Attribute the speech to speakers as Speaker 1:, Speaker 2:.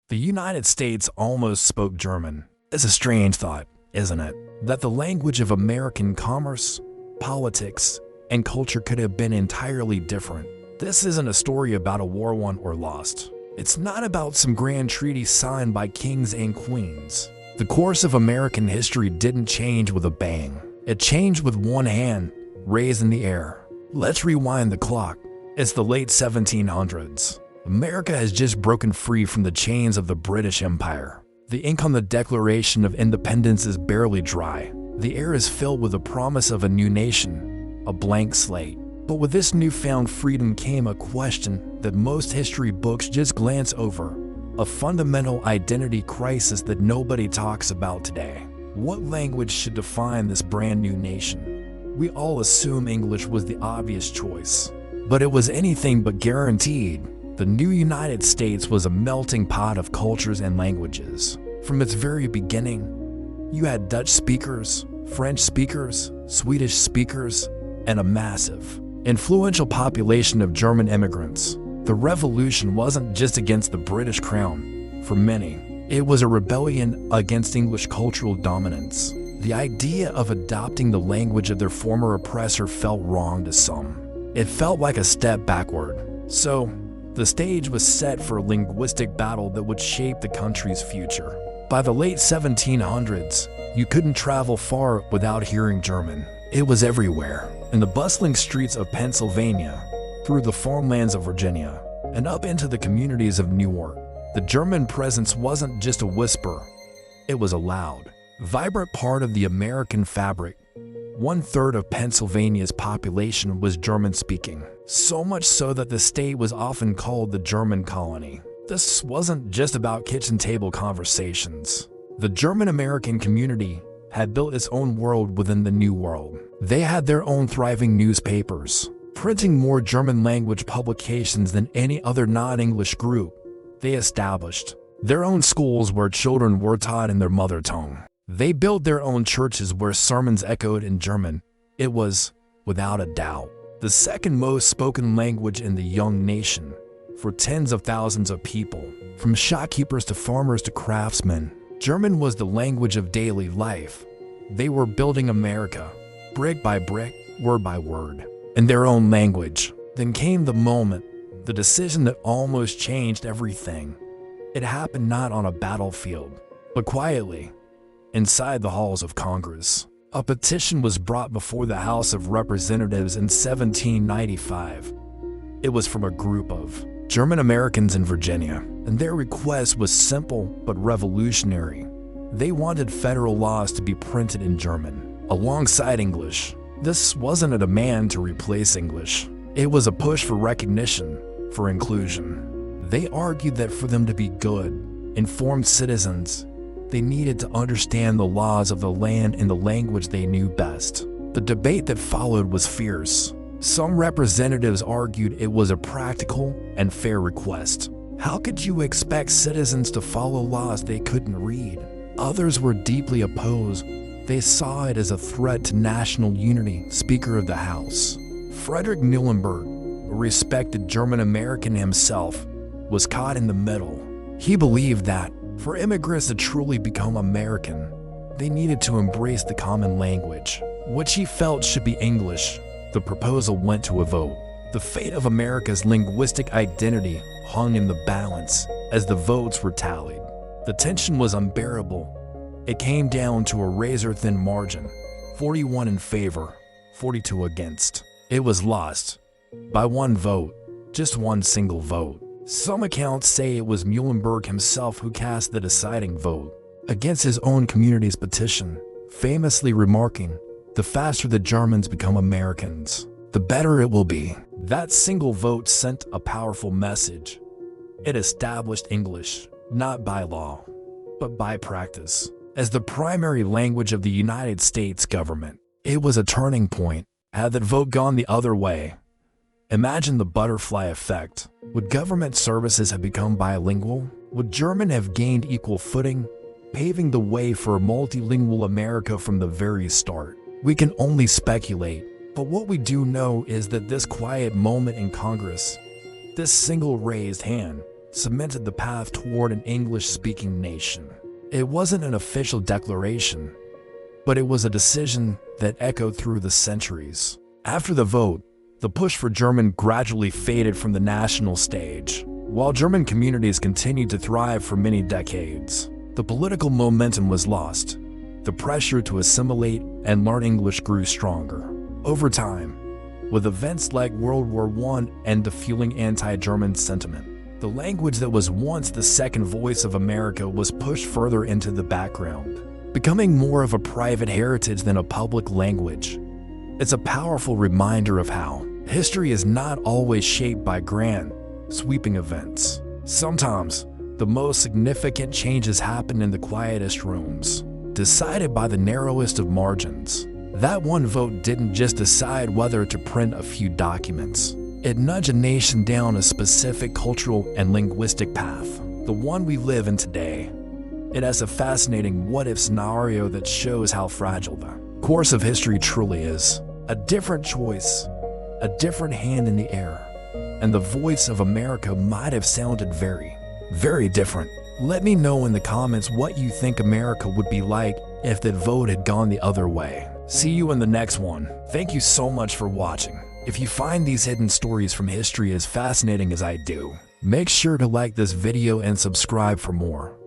Speaker 1: The United States almost spoke German. It's a strange thought, isn't it? That the language of American commerce, politics, and culture could have been entirely different. This isn't a story about a war won or lost. It's not about some grand treaty signed by kings and queens. The course of American history didn't change with a bang. It changed with one hand raised in the air. Let's rewind the clock. It's the late 1700s. America has just broken free from the chains of the British Empire. The ink on the Declaration of Independence is barely dry. The air is filled with the promise of a new nation, a blank slate. But with this newfound freedom came a question that most history books just glance over, a fundamental identity crisis that nobody talks about today. What language should define this brand new nation? We all assume English was the obvious choice, but it was anything but guaranteed. The new United States was a melting pot of cultures and languages. From its very beginning, you had Dutch speakers, French speakers, Swedish speakers, and a massive, influential population of German immigrants. The revolution wasn't just against the British crown. For many, it was a rebellion against English cultural dominance. The idea of adopting the language of their former oppressor felt wrong to some. It felt like a step backward. So, the stage was set for a linguistic battle that would shape the country's future. By the late 1700s, you couldn't travel far without hearing German. It was everywhere, in the bustling streets of Pennsylvania, through the farmlands of Virginia, and up into the communities of New York. The German presence wasn't just a whisper, it was a loud, vibrant part of the American fabric. 1/3 of Pennsylvania's population was German-speaking, so much so that the state was often called the German colony. This wasn't just about kitchen table conversations. The German-American community had built its own world within the New World. They had their own thriving newspapers, printing more German-language publications than any other non-English group. They established their own schools where children were taught in their mother tongue. They built their own churches where sermons echoed in German. It was, without a doubt, the second most spoken language in the young nation. For tens of thousands of people, from shopkeepers to farmers to craftsmen, German was the language of daily life. They were building America, brick by brick, word by word, in their own language. Then came the moment, the decision that almost changed everything. It happened not on a battlefield, but quietly, inside the halls of Congress. A petition was brought before the House of Representatives in 1795. It was from a group of German Americans in Virginia, and their request was simple but revolutionary. They wanted federal laws to be printed in German, alongside English. This wasn't a demand to replace English. It was a push for recognition, for inclusion. They argued that for them to be good, informed citizens, they needed to understand the laws of the land in the language they knew best. The debate that followed was fierce. Some representatives argued it was a practical and fair request. How could you expect citizens to follow laws they couldn't read? Others were deeply opposed. They saw it as a threat to national unity. Speaker of the House, Frederick Muhlenberg, a respected German American himself, was caught in the middle. He believed that, for immigrants to truly become American, they needed to embrace the common language, which he felt should be English. The proposal went to a vote. The fate of America's linguistic identity hung in the balance as the votes were tallied. The tension was unbearable. It came down to a razor-thin margin, 41 in favor, 42 against. It was lost by one vote, just one single vote. Some accounts say it was Muhlenberg himself who cast the deciding vote against his own community's petition, famously remarking, "The faster the Germans become Americans, the better it will be." That single vote sent a powerful message. It established English, not by law, but by practice, as the primary language of the United States government. It was a turning point. Had that vote gone the other way, imagine the butterfly effect. Would government services have become bilingual? Would German have gained equal footing, paving the way for a multilingual America from the very start? We can only speculate, but what we do know is that this quiet moment in Congress, this single raised hand, cemented the path toward an English-speaking nation. It wasn't an official declaration, but it was a decision that echoed through the centuries. After the vote, the push for German gradually faded from the national stage. While German communities continued to thrive for many decades, the political momentum was lost. The pressure to assimilate and learn English grew stronger. Over time, with events like World War I and the fueling anti-German sentiment, the language that was once the second voice of America was pushed further into the background, becoming more of a private heritage than a public language. It's a powerful reminder of how history is not always shaped by grand, sweeping events. Sometimes, the most significant changes happen in the quietest rooms, decided by the narrowest of margins. That one vote didn't just decide whether to print a few documents. It nudged a nation down a specific cultural and linguistic path, the one we live in today. It has a fascinating what-if scenario that shows how fragile the course of history truly is. A different choice, a different hand in the air, and the voice of America might have sounded very, very different. Let me know in the comments what you think America would be like if that vote had gone the other way. See you in the next one. Thank you so much for watching. If you find these hidden stories from history as fascinating as I do, make sure to like this video and subscribe for more.